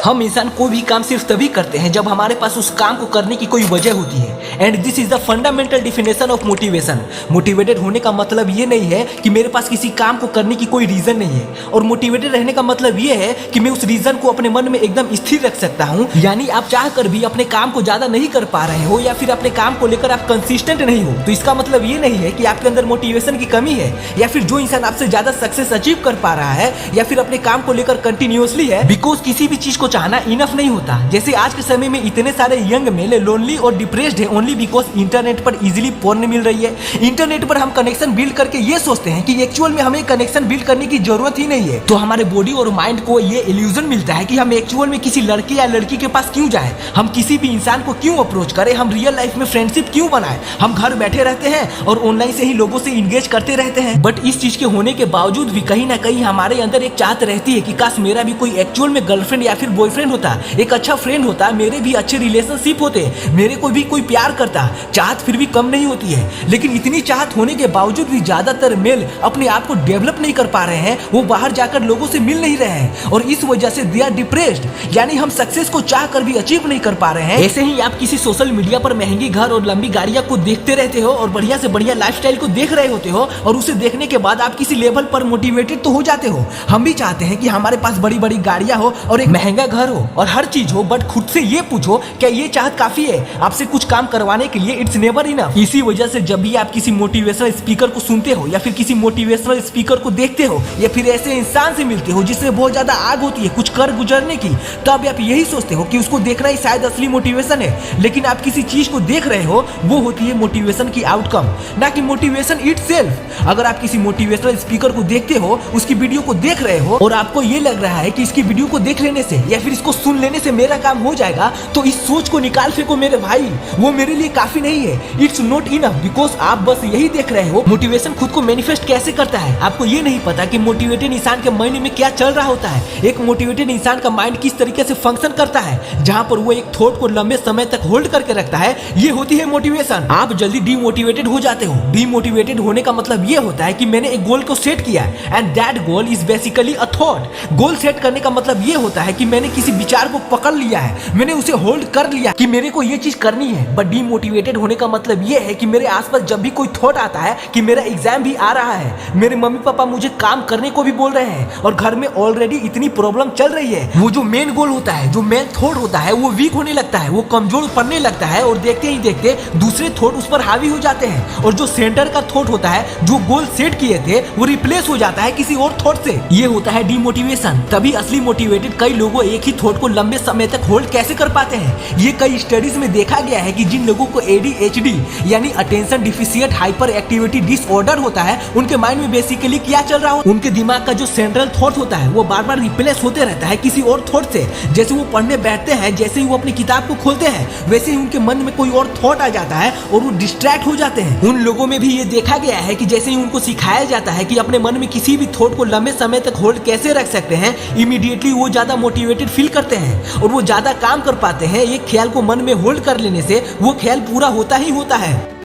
हम इंसान कोई भी काम सिर्फ तभी करते हैं जब हमारे पास उस काम को करने की कोई वजह होती है। And this is the fundamental definition of motivation. Motivated होने का मतलब ये नहीं है कि मेरे पास किसी काम को करने की कोई रीजन नहीं है, और मोटिवेटेड रहने का मतलब ये है कि मैं उस रीजन को अपने मन में एकदम स्थिर रख सकता हूँ। यानी आप चाह कर भी अपने काम को ज्यादा नहीं कर पा रहे हो, या फिर अपने काम को लेकर आप कंसिस्टेंट नहीं हो, तो इसका मतलब ये नहीं है कि आपके अंदर मोटिवेशन की कमी है, या फिर जो इंसान आपसे ज्यादा सक्सेस अचीव कर पा रहा है या फिर अपने काम को लेकर कंटिन्यूअसली है, बिकॉज किसी भी चीज को चाहना इनफ नहीं होता। जैसे आज के समय में इतने सारे यंग मेल लोनली और डिप्रेस्ड है ओनली बिकॉज इंटरनेट पर इजीली पोर्न मिल रही है। इंटरनेट पर हम कनेक्शन बिल्ड करके ये सोचते हैं कि एक्चुअल में हमें कनेक्शन बिल्ड करने की जरूरत ही नहीं है। तो हमारे बॉडी और माइंड को ये इल्यूजन मिलता है कि हम एक्चुअल में किसी लड़के या लड़की के पास क्यों जाए, हम किसी भी इंसान को क्यों अप्रोच करें, हम रियल लाइफ में फ्रेंडशिप क्यों बनाए, हम घर बैठे रहते हैं और ऑनलाइन से ही लोगों से इंगेज करते रहते हैं। बट इस चीज के होने के बावजूद भी कहीं ना कहीं हमारे अंदर एक चाहत रहती है कि काश मेरा भी कोई एक्चुअल में गर्लफ्रेंड या फिर बॉयफ्रेंड होता, एक अच्छा फ्रेंड होता, मेरे भी अच्छे रिलेशनशिप होते, मेरे को भी कोई प्यार करता। चाहत फिर भी कम नहीं होती है, लेकिन इतनी चाहत होने के बावजूद भी ज्यादातर मेल अपने आप को डेवलप नहीं कर पा रहे हैं, वो बाहर जाकर लोगों से मिल नहीं रहे हैं, और इस वजह से दे आर डिप्रेस्ड। यानी हम सक्सेस को चाह कर भी अचीव नहीं कर पा रहे हैं। ऐसे ही आप किसी सोशल मीडिया पर महंगी घर और लंबी गाड़ियां को देखते रहते हो और बढ़िया से बढ़िया लाइफस्टाइल को देख रहे होते हो, और उसे देखने के बाद आप किसी लेवल पर मोटिवेटेड तो हो जाते हो। हम भी चाहते हैं कि हमारे पास बड़ी बड़ी गाड़ियां हो और एक महंगा घर हो और हर चीज हो, बट खुद से ये पूछो क्या ये चाहत काफी है आपसे कुछ काम करवाने के लिए? It's never enough. इसी वजह से जब भी आप किसी मोटिवेशनल स्पीकर को सुनते हो या फिर किसी मोटिवेशनल स्पीकर को देखते हो या फिर ऐसे इंसान से मिलते हो जिसमें बहुत ज्यादा आग होती है कुछ कर गुजरने की, तब आप यही सोचते हो कि उसको देखना ही शायद असली मोटिवेशन है। लेकिन आप किसी चीज को देख रहे हो, वो होती है मोटिवेशन की आउटकम, ना कि मोटिवेशन इटसेल्फ। अगर आप किसी मोटिवेशनल स्पीकर को देखते हो, उसकी वीडियो को देख रहे हो और आपको ये लग रहा है कि इसकी वीडियो को देख लेने से या फिर इसको सुन लेने से मेरा काम हो जाएगा, तो इस सोच को निकाल फेंको मेरे भाई, वो मेरे लिए काफी नहीं है। इट्स नॉट इनफ, बिकॉज आप बस यही देख रहे हो मोटिवेशन खुद को मैनिफेस्ट कैसे करता है। आपको ये नहीं पता कि मोटिवेटेड इंसान के माइंड में क्या चल रहा होता है। एक मोटिवेटेड इंसान का माइंड किस तरीके से फंक्शन करता है, जहां पर वो एक थॉट को लंबे समय तक होल्ड करके रखता है, ये होती है मोटिवेशन। आप जल्दी डीमोटिवेटेड हो जाते हो। डीमोटिवेटेड होने का मतलब ये होता है कि मैंने एक गोल को सेट किया and that goal is basically a thought. Goal set करने का मतलब ये होता है कि मैंने किसी विचार को पकड़ लिया है, मैंने उसे होल्ड कर लिया कि मेरे को ये चीज करनी है। बट डीमोटिवेटेड होने का मतलब ये है कि मेरे आसपास जब भी कोई थॉट आता है कि मेरा एग्जाम भी आ रहा है, मेरे मम्मी पापा मुझे काम करने को भी बोल रहे हैं और घर में ऑलरेडी इतनी प्रॉब्लम चल रही है, वो जो मेन गोल होता है, जो मेन थॉट होता है, वो वीक होने लगता है, वो कमजोर पड़ने लगता है, और देखते ही देखते दूसरे थॉट उस पर हावी हो जाते हैं, और जो सेंटर का थॉट होता है, जो गोल सेट किए थे, वो रिप्लेस हो जाता है किसी और थॉट से। ये होता है डीमोटिवेशन। तभी असली मोटिवेटेड कई लोगों एक ही थॉट को लंबे समय तक होल्ड कैसे कर पाते हैं। ये कई स्टडीज में देखा गया है कि जिन लोगों को ADHD यानी attention deficient hyper activity disorder होता है, उनके माइंड में बेसिकली क्या चल रहा होता है, उनके दिमाग का जो सेंट्रल थॉट होता है वो बार बार रिप्लेस होते रहता है किसी और थॉट से। जैसे वो पढ़ने बैठते हैं, जैसे ही वो अपनी किताब को खोलते हैं, वैसे ही उनके मन में कोई और थॉट आ जाता है और वो डिस्ट्रैक्ट हो जाते हैं। उन लोगों में भी ये देखा गया है कि जैसे ही उनको सिखाया जाता है कि अपने मन में किसी भी थॉट को लंबे समय तक होल्ड कैसे रख सकते हैं, इमीडिएटली वो ज्यादा मोटिवेटेड फील करते हैं और वो ज्यादा काम कर पाते हैं। एक ख्याल को मन में होल्ड कर लेने से वो ख्याल पूरा होता ही होता है।